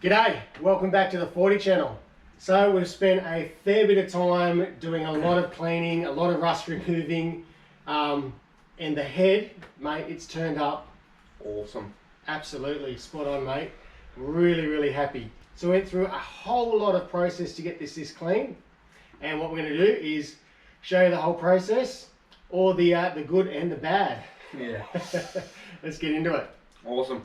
G'day, welcome back to the 40 channel. So we've spent a fair bit of time doing a lot of cleaning, a lot of rust removing, and the head, mate, it's turned up. Awesome. Absolutely, spot on, mate. Really happy. So we went through a whole lot of process to get this clean, and what we're going to do is show you the whole process, or the good and the bad. Yeah. Let's get into it. Awesome.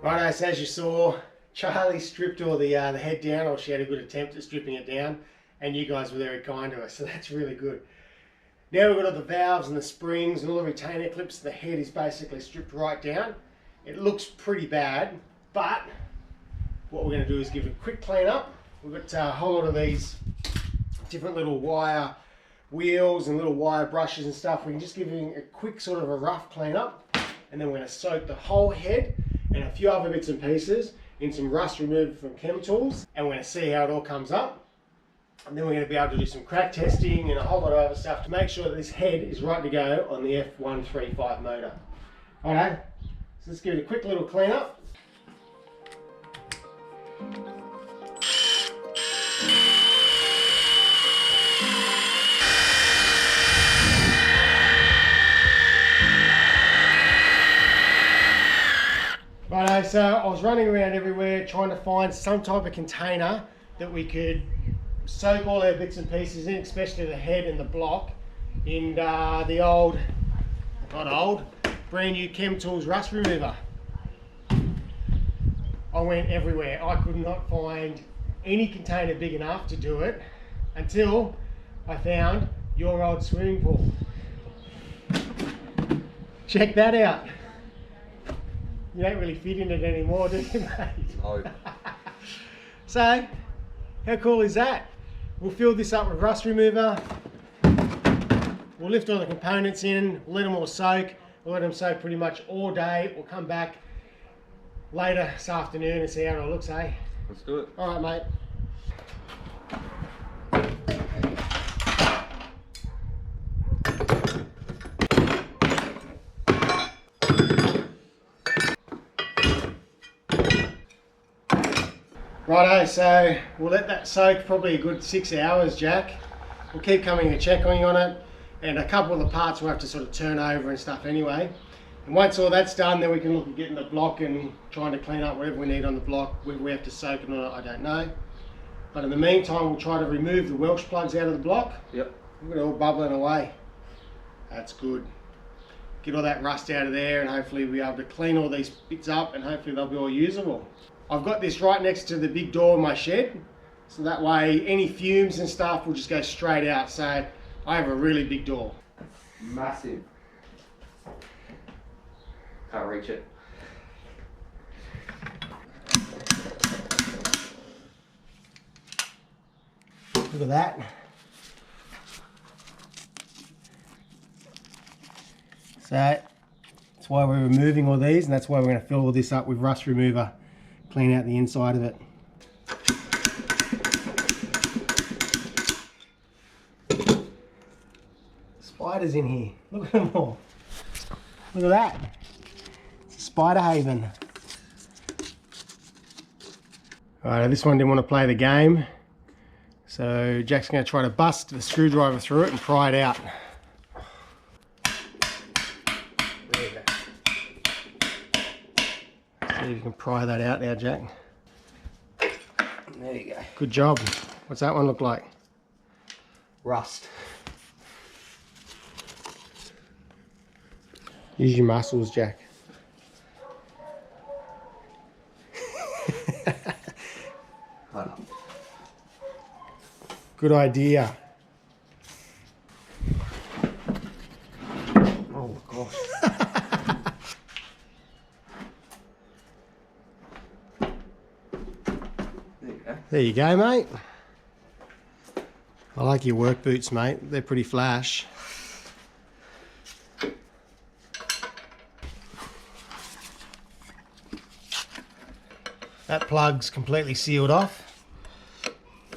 Righto, so as you saw, Charlie stripped all the head down, or she had a good attempt at stripping it down, and you guys were very kind to us, so that's really good. Now we've got all the valves and the springs and all the retainer clips. The head is basically stripped right down. It looks pretty bad, but what we're going to do is give it a quick clean up. We've got a whole lot of these different little wire wheels and little wire brushes and stuff. We can just give it a quick sort of a rough clean up, and then we're going to soak the whole head and a few other bits and pieces in some rust remover from Chem Tools, and we're going to see how it all comes up. And then we're going to be able to do some crack testing and a whole lot of other stuff to make sure that this head is right to go on the F125 motor. Alright, so let's give it a quick little clean up. Righto, so I was running around everywhere trying to find some type of container that we could soak all our bits and pieces in, especially the head and the block, in the old, not old, brand new Chem Tools rust remover. I went everywhere. I could not find any container big enough to do it until I found your old swimming pool. Check that out. You don't really fit in it anymore, do you, mate? No. So, how cool is that? We'll fill this up with rust remover. We'll lift all the components in, let them all soak. We'll let them soak pretty much all day. We'll come back later this afternoon and see how it all looks, eh? Let's do it. All right, mate. Righto, so we'll let that soak probably a good 6 hours, Jack. We'll keep coming and checking on it, and a couple of the parts we'll have to sort of turn over and stuff anyway. And once all that's done, then we can look at getting the block and trying to clean up whatever we need on the block. Whether we have to soak it or not, I don't know. But in the meantime, we'll try to remove the Welsh plugs out of the block. Yep. Look at it all bubbling away. That's good. Get all that rust out of there, and hopefully we'll be able to clean all these bits up, and hopefully they'll be all usable. I've got this right next to the big door in my shed, so that way any fumes and stuff will just go straight out. So I have a really big door. Massive. Can't reach it. Look at that. So that's why we're removing all these, and that's why we're going to fill all this up with rust remover. Clean out the inside of it. Spiders in here. Look at them all. Look at that. It's a spider haven. Alright, this one didn't want to play the game. So Jack's going to try to bust the screwdriver through it and pry it out. There you go. See if you can pry that out now, Jack. There you go. Good job. What's that one look like? Rust. Use your muscles, Jack. Good idea. Oh gosh. There you go. There you go, mate. I like your work boots, mate. They're pretty flash. That plug's completely sealed off.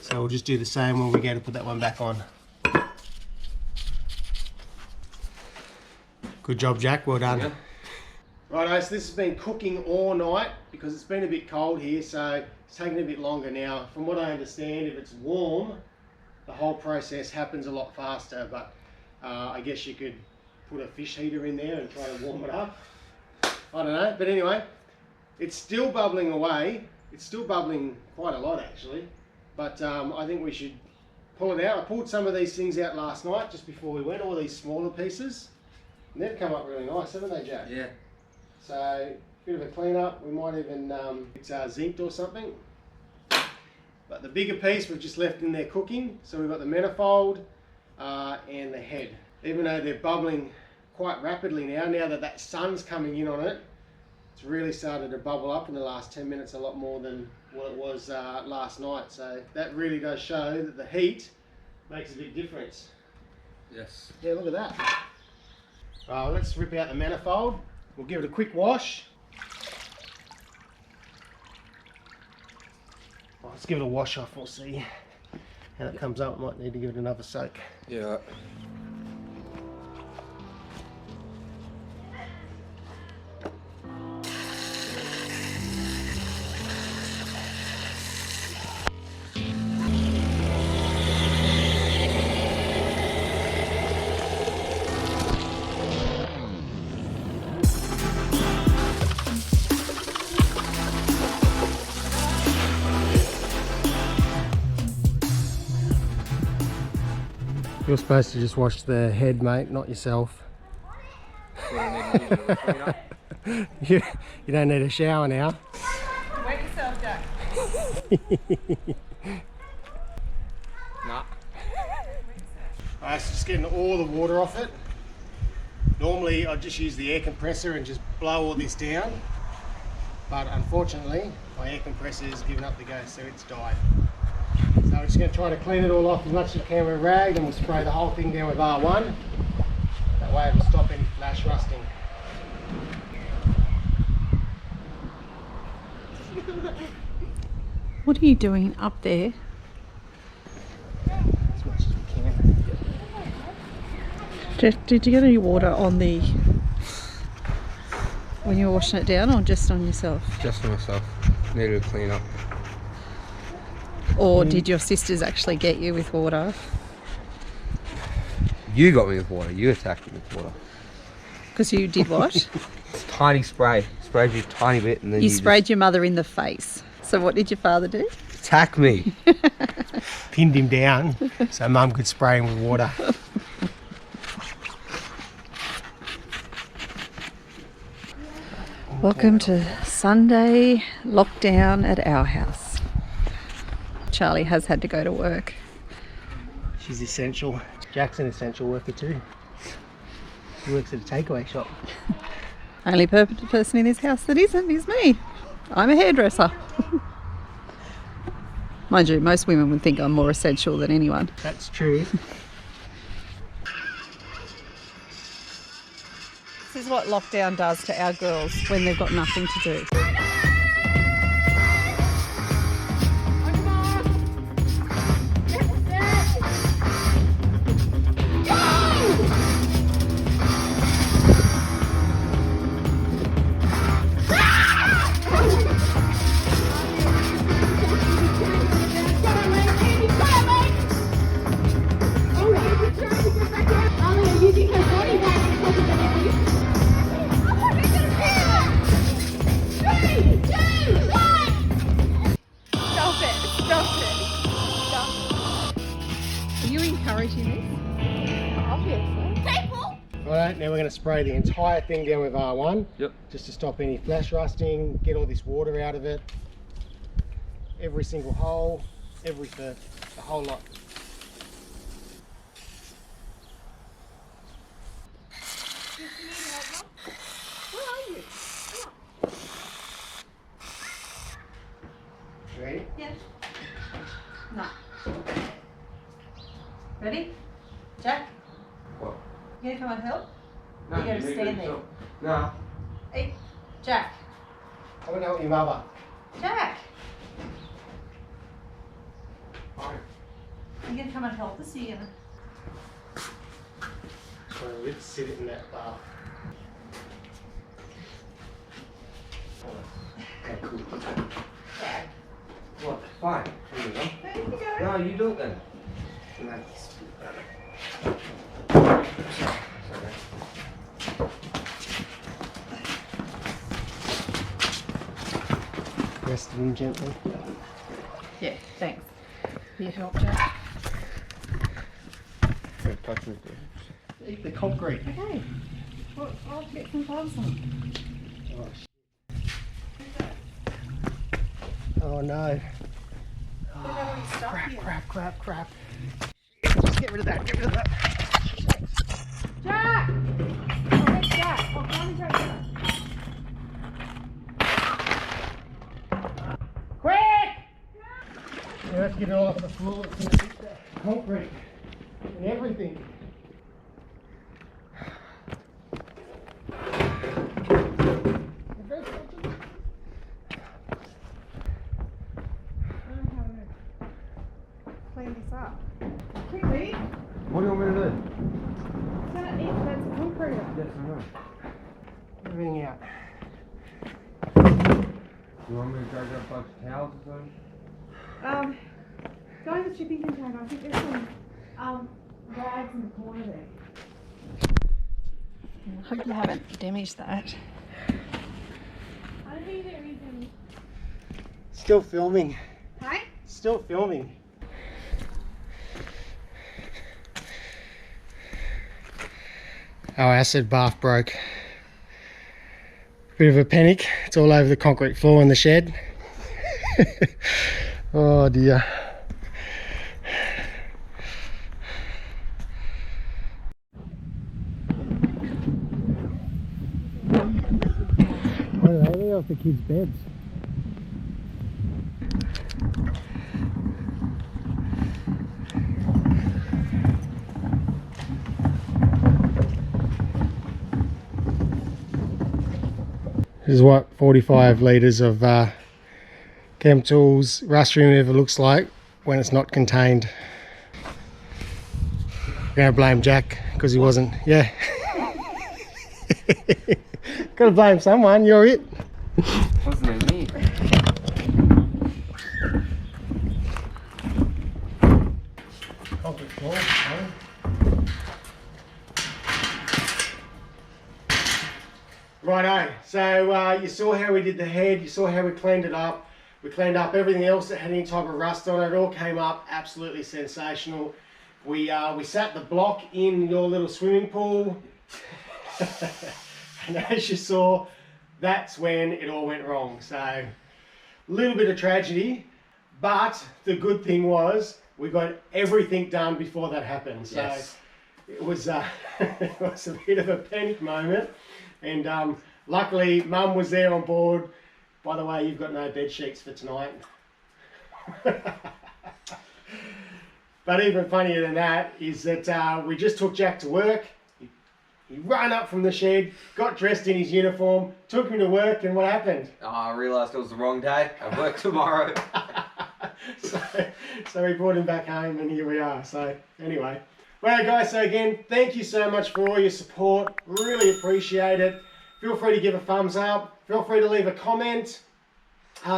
So we'll just do the same when we go to put that one back on. Good job, Jack. Well done. Yeah. Righto, so this has been cooking all night because it's been a bit cold here, so it's taking a bit longer now. From what I understand, if it's warm, the whole process happens a lot faster, but I guess you could put a fish heater in there and try to warm it up. I don't know, but anyway, it's still bubbling away. It's still bubbling quite a lot actually, but I think we should pull it out. I pulled some of these things out last night just before we went, all these smaller pieces, and they've come up really nice, haven't they, Jack? Yeah. So, bit of a clean up. We might even, it's zinced or something. But the bigger piece we've just left in there cooking. So we've got the manifold and the head. Even though they're bubbling quite rapidly now that that sun's coming in on it, it's really started to bubble up in the last 10 minutes a lot more than what it was last night. So that really does show that the heat makes a big difference. Yes. Yeah, look at that. Let's rip out the manifold. We'll give it a quick wash. Well, let's give it a wash off, we'll see how it comes up. Might need to give it another soak. Yeah. You're supposed to just wash the head, mate, not yourself. You don't need a shower now. Wet yourself, Jack. Nah. Alright, so just getting all the water off it. Normally I'd just use the air compressor and just blow all this down, but unfortunately my air compressor has given up the ghost, so it's died. So we're just going to try to clean it all off as much as we can with a rag, and we'll spray the whole thing down with R1. That way it'll stop any flash rusting. What are you doing up there? As much as we can. Did you get any water on the... when you were washing it down, or just on yourself? Just for myself. Needed to clean up. Or did your sisters actually get you with water? You got me with water. You attacked me with water. Because you did what? Tiny spray. Sprayed you a tiny bit and then You sprayed your mother in the face. So what did your father do? attack me. Pinned him down so Mum could spray him with water. Welcome to Sunday lockdown at our house. Charlie has had to go to work. She's essential. Jack's an essential worker too. He works at a takeaway shop. Only person in this house that isn't is me. I'm a hairdresser. Mind you, most women would think I'm more essential than anyone. That's true. This is what lockdown does to our girls when they've got nothing to do. Alright, now we're going to spray the entire thing down with R1. Yep. Just to stop any flash rusting, get all this water out of it. Every single hole, the whole lot. Ready? Jack, What? you gonna come and help? No, You gotta need stand to- there. No. Hey, Jack. I'm gonna help your mother. Jack, Fine. you gonna come and help us? Are you gonna? So let's sit it in that bath. Okay, cool. Jack. What? Fine. Here you go. There you go. No, you do it then. Rest him gently. Yeah, thanks. You help, Jack. Eat the concrete. Okay. Well, I'll get some gloves on. Oh, oh no. Crap. Just get rid of that, Jack! Oh, hey, Jack. Oh, come on, Jack. Quick! Yeah, let's get it all off the floor. It's gonna hit that concrete and everything. Clean this up. Quickly. What do you want me to do? Turn it in. That's concrete. Yes, I know. Everything out. You want me to grab a bunch of towels or something? Go in the shipping container. I think there's some rags in the corner there. I hope you haven't damaged that. I don't think there is any. Still filming. Hey? Still filming. Our acid bath broke. Bit of a panic. It's all over the concrete floor in the shed. Oh dear. I don't know, they're off the kids' beds. This is what 45 litres of chem tools rust remover looks like when it's not contained. I'm going to blame Jack because he wasn't. Yeah. Got to blame someone. You're it. Wasn't it me? Righto, so you saw how we did the head, you saw how we cleaned it up. We cleaned up everything else that had any type of rust on it. It all came up absolutely sensational. We sat the block in your little swimming pool. And as you saw, that's when it all went wrong. So, a little bit of tragedy, but the good thing was we got everything done before that happened. So, Yes. it was it was a bit of a panic moment. And luckily, Mum was there on board. By the way, you've got no bed sheets for tonight. But even funnier than that is that we just took Jack to work. He ran up from the shed, got dressed in his uniform, took him to work, and what happened? Oh, I realised it was the wrong day. I work tomorrow. So we brought him back home, and here we are. So anyway, well guys, so again, thank you so much for all your support. Really appreciate it. Feel free to give a thumbs up. Feel free to leave a comment.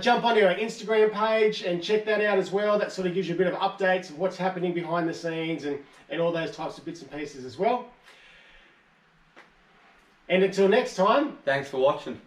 Jump onto our Instagram page and check that out as well. That sort of gives you a bit of updates of what's happening behind the scenes and all those types of bits and pieces as well. And until next time, Thanks for watching.